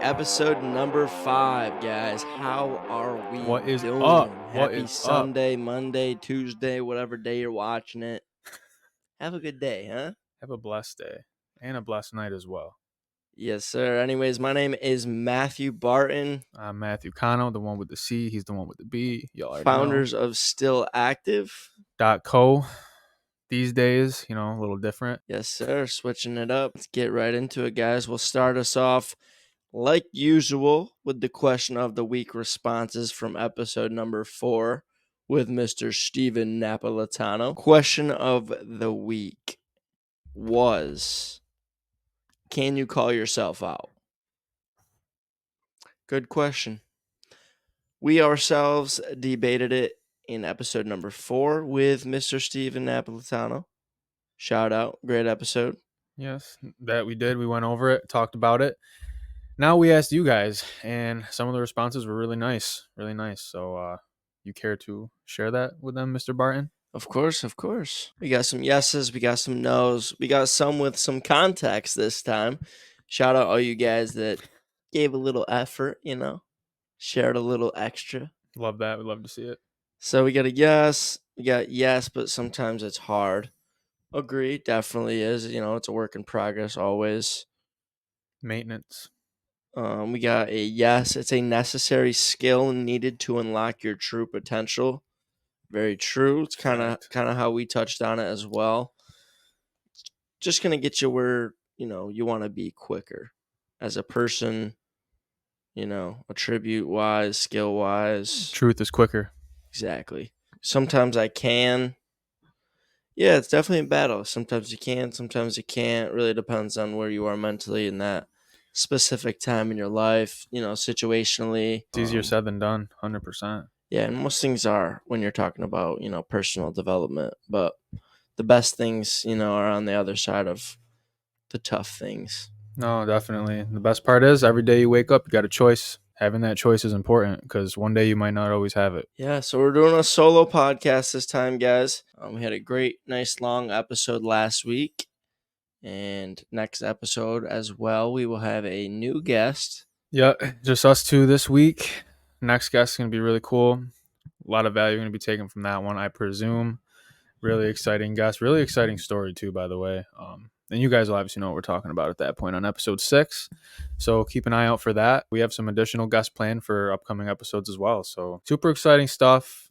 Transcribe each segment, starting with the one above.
episode number 5, guys. How are we What is doing? up? What Happy is up? Sunday, Monday, Tuesday, whatever day you're watching it. Have a good day, huh? Have a blessed day and a blessed night as well. Yes, sir. Anyways, my name is Matthew Barton, I'm Matthew Cano, the one with the C. He's the one with the B. Y'all already founders of Still Active. know. .co. These days, a little different. Yes, sir. Switching it up. Let's get right into it, guys. We'll start us off like usual with the question of the week responses from episode number 4 with Mr. Steven Napolitano. Question of the week was, can you call yourself out? Good question. We ourselves debated it in episode number 4 with Mr. Steven Napolitano. Shout out. Great episode. Yes, that we did. We went over it, talked about it. Now we asked you guys, and some of the responses were really nice. Really nice. So you care to share that with them, Mr. Barton? Of course, of course. We got some yeses, we got some nos, we got some with some context this time. Shout out all you guys that gave a little effort, shared a little extra. Love that. We'd love to see it. So we got a yes, we got yes, but sometimes it's hard. Agree, definitely is. It's a work in progress always. Maintenance. We got a yes, it's a necessary skill needed to unlock your true potential. Very true. It's kind of how we touched on it as well. Just gonna get you where you want to be quicker as a person. Attribute wise, skill wise. Truth is quicker. Exactly. Sometimes I can. Yeah, it's definitely a battle. Sometimes you can, sometimes you can't. It really depends on where you are mentally in that specific time in your life. Situationally. It's easier said than done. 100%. Yeah, and most things are when you're talking about, personal development. But the best things, are on the other side of the tough things. No, definitely. The best part is every day you wake up, you got a choice. Having that choice is important because one day you might not always have it. Yeah, so we're doing a solo podcast this time, guys. We had a great, nice, long episode last week. And next episode as well, we will have a new guest. Yeah, just us two this week. Next guest is going to be really cool. A lot of value going to be taken from that one, I presume. Really exciting guest. Really exciting story, too, by the way. And you guys will obviously know what we're talking about at that point on episode 6. So keep an eye out for that. We have some additional guests planned for upcoming episodes as well. So super exciting stuff.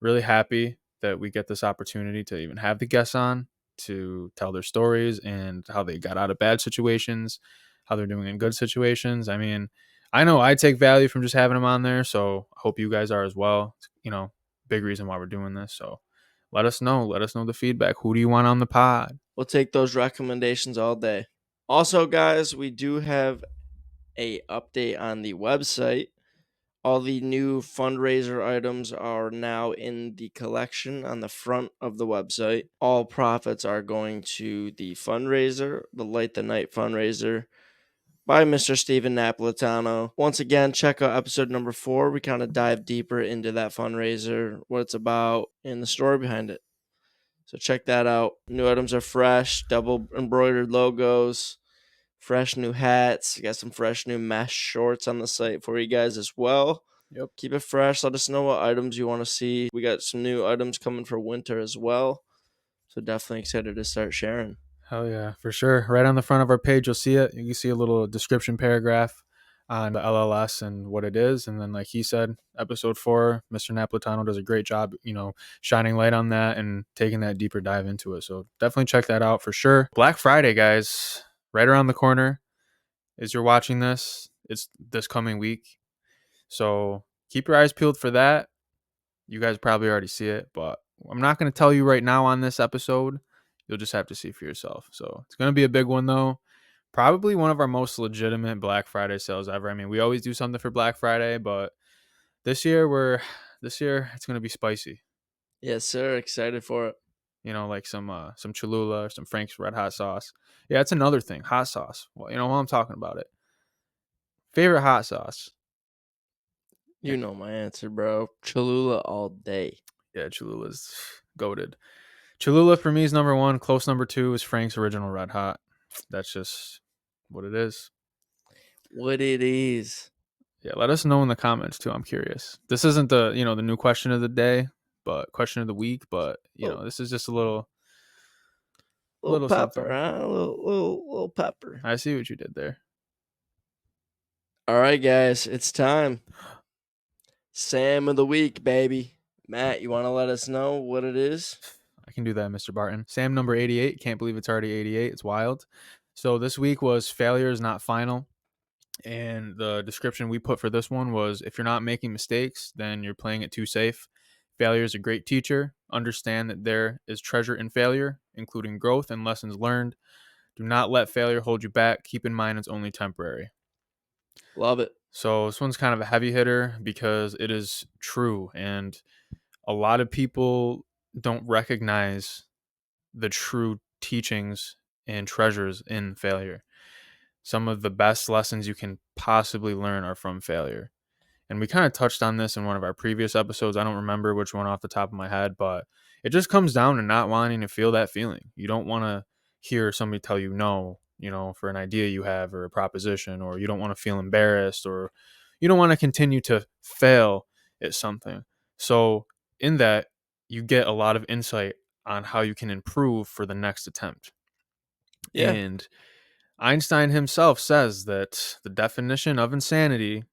Really happy that we get this opportunity to even have the guests on to tell their stories and how they got out of bad situations, how they're doing in good situations. I mean, I know I take value from just having them on there. So I hope you guys are as well. Big reason why we're doing this. So let us know. Let us know the feedback. Who do you want on the pod? We'll take those recommendations all day. Also, guys, we do have a update on the website. All the new fundraiser items are now in the collection on the front of the website. All profits are going to the fundraiser, the Light the Night fundraiser by Mr. Steven Napolitano. Once again, check out episode number 4. We kind of dive deeper into that fundraiser, what it's about, and the story behind it. So check that out. New items are fresh, double embroidered logos, fresh new hats. We got some fresh new mesh shorts on the site for you guys as well. Yep. Keep it fresh. Let us know what items you want to see. We got some new items coming for winter as well. So definitely excited to start sharing. Hell yeah, for sure. Right on the front of our page, you'll see it. You can see a little description paragraph on the LLS and what it is. And then, like he said, episode 4, Mr. Napolitano does a great job, shining light on that and taking that deeper dive into it. So definitely check that out for sure. Black Friday, guys, right around the corner. As you're watching this, it's this coming week. So keep your eyes peeled for that. You guys probably already see it, but I'm not going to tell you right now on this episode. You'll just have to see for yourself. So it's going to be a big one, though. Probably one of our most legitimate Black Friday sales ever. I mean, we always do something for Black Friday, but this year it's going to be spicy. Yes, sir. Excited for it. Like some Cholula or some Frank's Red Hot sauce. Yeah, it's another thing. Hot sauce. Well, while I'm talking about it. Favorite hot sauce? You know my answer, bro. Cholula all day. Yeah, Cholula's goated. Cholula for me is number 1. Close number 2 is Frank's Original Red Hot. That's just what it is. what it is. Yeah, let us know in the comments too. I'm curious. This isn't the the new question of the day, but question of the week. But Little, this is just a little little pepper, something. huh? Little pepper. I see what you did there. All right, guys, it's time. Sam of the week, baby. Matt, you want to let us know what it is? I can do that, Mr. Barton. Sam number 88. Can't believe it's already 88. It's wild. So this week was failure is not final. And the description we put for this one was if you're not making mistakes, then you're playing it too safe. Failure is a great teacher. Understand that there is treasure in failure, including growth and lessons learned. Do not let failure hold you back. Keep in mind it's only temporary. Love it. So this one's kind of a heavy hitter because it is true. And a lot of people don't recognize the true teachings and treasures in failure. Some of the best lessons you can possibly learn are from failure. And we kind of touched on this in one of our previous episodes. I don't remember which one off the top of my head, but it just comes down to not wanting to feel that feeling. You don't want to hear somebody tell you no, for an idea you have or a proposition, or you don't want to feel embarrassed, or you don't want to continue to fail at something. So, in that, you get a lot of insight on how you can improve for the next attempt. Yeah. And Einstein himself says that the definition of insanity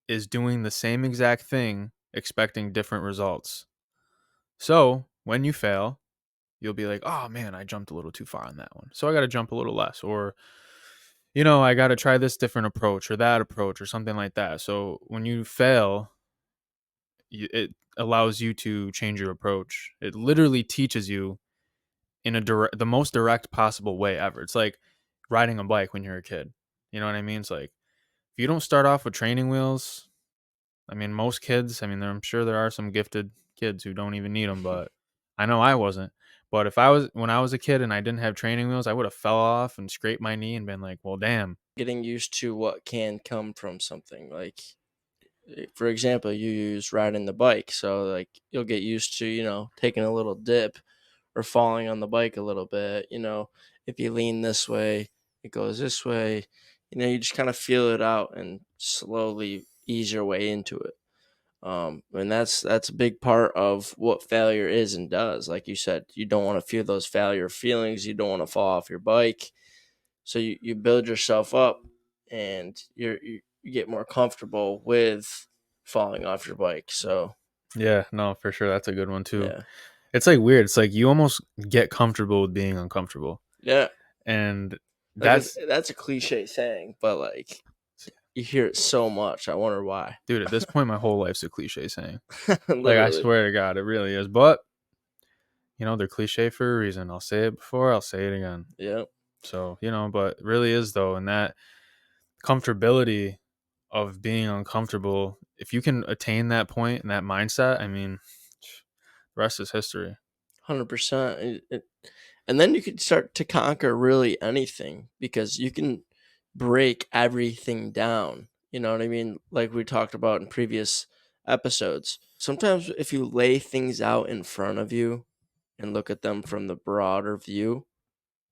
is doing the same exact thing, expecting different results. So when you fail, you'll be like, oh man, I jumped a little too far on that one. So I got to jump a little less. Or, I got to try this different approach or that approach or something like that. So when you fail, it allows you to change your approach. It literally teaches you in the most direct possible way ever. It's like riding a bike when you're a kid. You know what I mean? It's like if you don't start off with training wheels, I mean, most kids, I'm sure there are some gifted kids who don't even need them, but I know I wasn't. But when I was a kid and I didn't have training wheels, I would have fell off and scraped my knee and been like, well, damn. Getting used to what can come from something. Like, for example, you use riding the bike. So, like, you'll get used to, taking a little dip or falling on the bike a little bit. If you lean this way, it goes this way. You just kind of feel it out and slowly ease your way into it. And that's a big part of what failure is and does. Like you said, you don't want to feel those failure feelings. You don't want to fall off your bike. So you build yourself up, and you get more comfortable with falling off your bike. So Yeah, no, for sure. That's a good one too. yeah, It's like weird. It's like you almost get comfortable with being uncomfortable. yeah. And Like that's, that's a cliche saying, but like you hear it so much. I wonder why. dude, at this point, my whole life's a cliche saying. Like, I Literally. swear to God, it really is. But, they're cliche for a reason. I'll say it before, I'll say it again. Yeah. So, but it really is though. And that comfortability of being uncomfortable, if you can attain that point and that mindset, the rest is history. 100%. And then you could start to conquer really anything because you can break everything down. You know what I mean? Like we talked about in previous episodes. Sometimes if you lay things out in front of you and look at them from the broader view,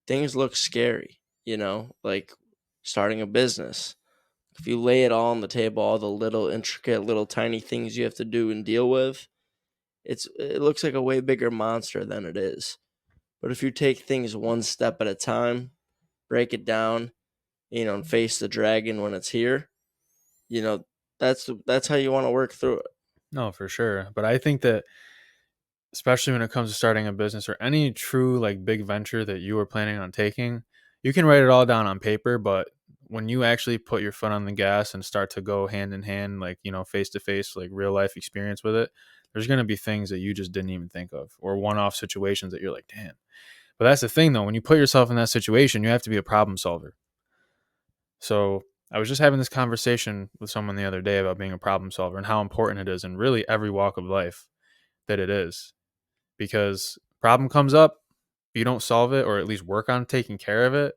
things look scary, like starting a business. If you lay it all on the table, all the little intricate little tiny things you have to do and deal with, it looks like a way bigger monster than it is. But if you take things one step at a time, break it down, and face the dragon when it's here, you know, that's how you want to work through it. No, for sure. But I think that especially when it comes to starting a business or any true like big venture that you are planning on taking, you can write it all down on paper, but when you actually put your foot on the gas and start to go hand in hand, like, face to face, like real life experience with it, there's going to be things that you just didn't even think of or one off situations that you're like, damn. But that's the thing though, when you put yourself in that situation, you have to be a problem solver. So I was just having this conversation with someone the other day about being a problem solver and how important it is in really every walk of life that it is. Because problem comes up, if you don't solve it or at least work on taking care of it,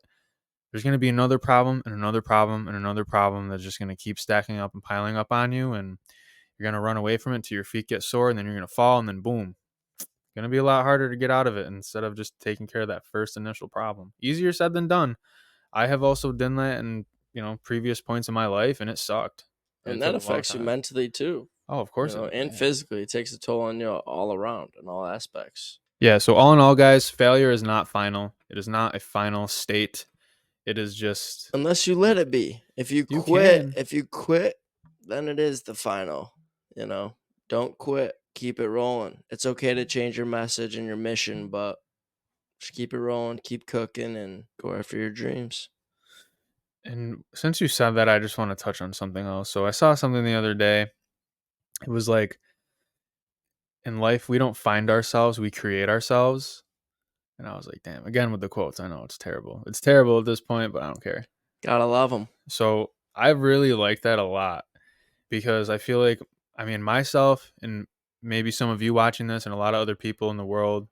there's going to be another problem and another problem and another problem that's just going to keep stacking up and piling up on you. And you're going to run away from it until your feet get sore, and then you're going to fall, and then boom. Going to be a lot harder to get out of it instead of just taking care of that first initial problem. Easier said than done. I have also done that and previous points in my life, and it sucked. And It that took a long affects you time. mentally too, Oh, of course it did. and Yeah. physically. It takes a toll on you all around in all aspects. Yeah, so all in all, guys, failure is not final. It is not a final state. It is just Unless you let it be. If you you quit, can. then it is the final. Don't quit. Keep it rolling. It's okay to change your message and your mission, but just keep it rolling, keep cooking, and go after your dreams. And since you said that, I just want to touch on something else. So I saw something the other day. It was like, in life, we don't find ourselves, we create ourselves. And I was like, damn, again with the quotes. I know it's terrible. It's terrible at this point, but I don't care. Gotta love them. So I really like that a lot because I feel like, myself and maybe some of you watching this and a lot of other people in the world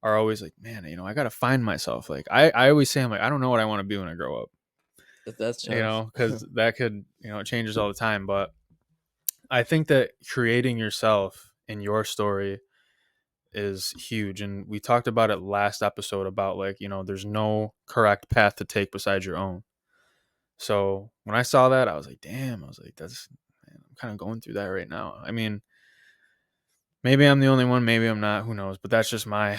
are always like, man, I got to find myself. Like I always say, I'm like, I don't know what I want to be when I grow up, That's tough. because that could, it changes all the time. But I think that creating yourself in your story is huge. And we talked about it last episode about like, there's no correct path to take besides your own. So when I saw that, I was like, damn, I was like, man, I'm kind of going through that right now. I mean, maybe I'm the only one, maybe I'm not, who knows, but that's just my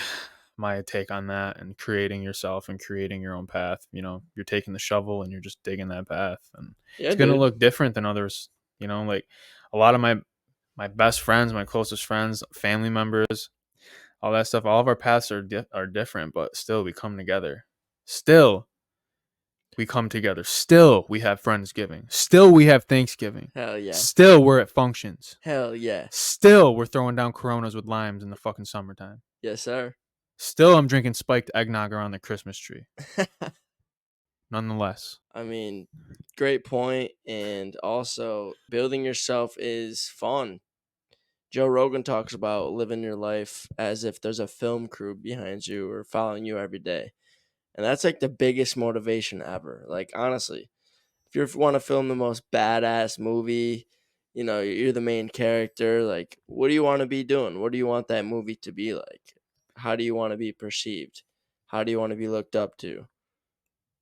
take on that, and creating yourself and creating your own path. You're taking the shovel and you're just digging that path, and Yeah, it's going to dude. look different than others. Like a lot of my best friends, my closest friends, family members, all that stuff, all of our paths are different, but still we come together. Still we come together. Still we have Friendsgiving. Still we have Thanksgiving. Hell yeah. Still we're at functions. Hell yeah. Still we're throwing down Coronas with limes in the fucking summertime. Yes, sir. Still I'm drinking spiked eggnog around the Christmas tree. Nonetheless. I mean, great point. And also, building yourself is fun. Joe Rogan talks about living your life as if there's a film crew behind you or following you every day. And that's like the biggest motivation ever. Like, honestly, if you want to film the most badass movie, you're the main character. Like, what do you want to be doing? What do you want that movie to be like? How do you want to be perceived? How do you want to be looked up to?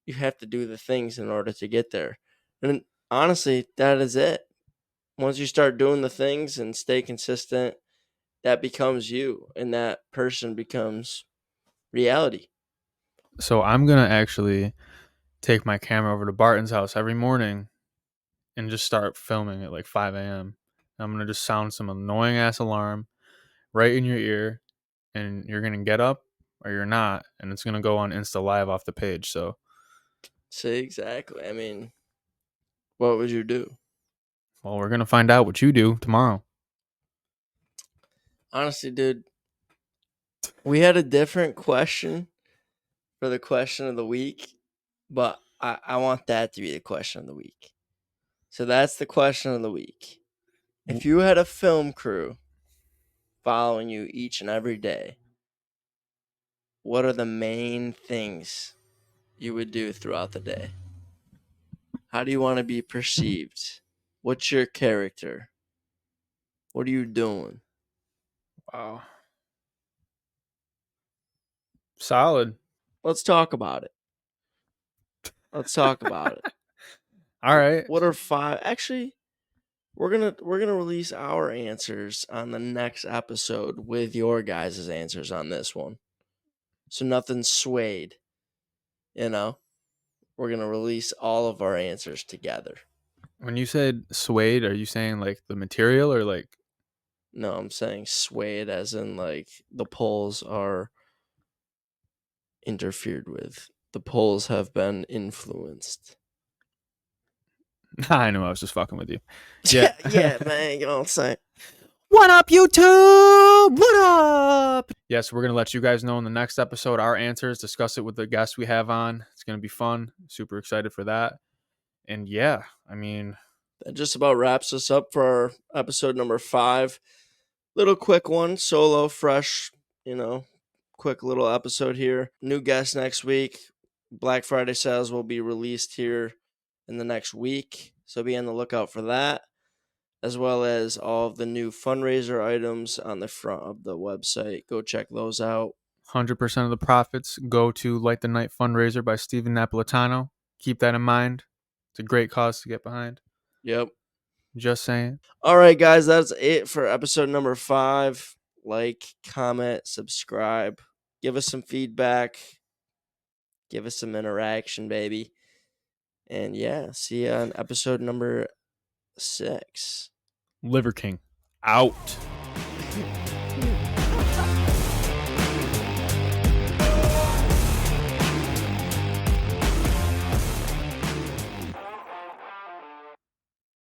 You have to do the things in order to get there. And honestly, that is it. Once you start doing the things and stay consistent, that becomes you, and that person becomes reality. So I'm going to actually take my camera over to Barton's house every morning and just start filming at like 5 a.m. I'm going to just sound some annoying ass alarm right in your ear, and you're going to get up or you're not, and it's going to go on Insta Live off the page. So, See, exactly. I mean, what would you do? well, we're going to find out what you do tomorrow. Honestly, dude, we had a different question for the question of the week, but I want that to be the question of the week. So that's the question of the week. If you had a film crew following you each and every day, what are the main things you would do throughout the day? How do you want to be perceived? What's your character? What are you doing? Wow. Solid. Let's talk about it. Let's talk about it. All right. What are 5? Actually, we're gonna release our answers on the next episode with your guys' answers on this one. So nothing's swayed. We're gonna release all of our answers together. When you said suede, are you saying like the material or like? No, I'm saying swayed as in like the polls are interfered with. The polls have been influenced. I know, I was just fucking with you. Yeah, yeah, man. You know what I'm saying? What up, YouTube? What up? Yes, we're going to let you guys know in the next episode our answers, discuss it with the guests we have on. It's going to be fun. Super excited for that. And yeah, That just about wraps us up for our episode number 5. Little quick one, solo, fresh, quick little episode here. New guest next week. Black Friday sales will be released here in the next week, so be on the lookout for that, as well as all of the new fundraiser items on the front of the website. Go check those out. 100% of the profits go to Light the Night fundraiser by Steven Napolitano. Keep that in mind. It's a great cause to get behind. Yep. Just saying. All right, guys, that's it for episode number 5. Like, comment, subscribe, give us some feedback, give us some interaction, baby. And yeah, see you on episode number 6. Liver King out.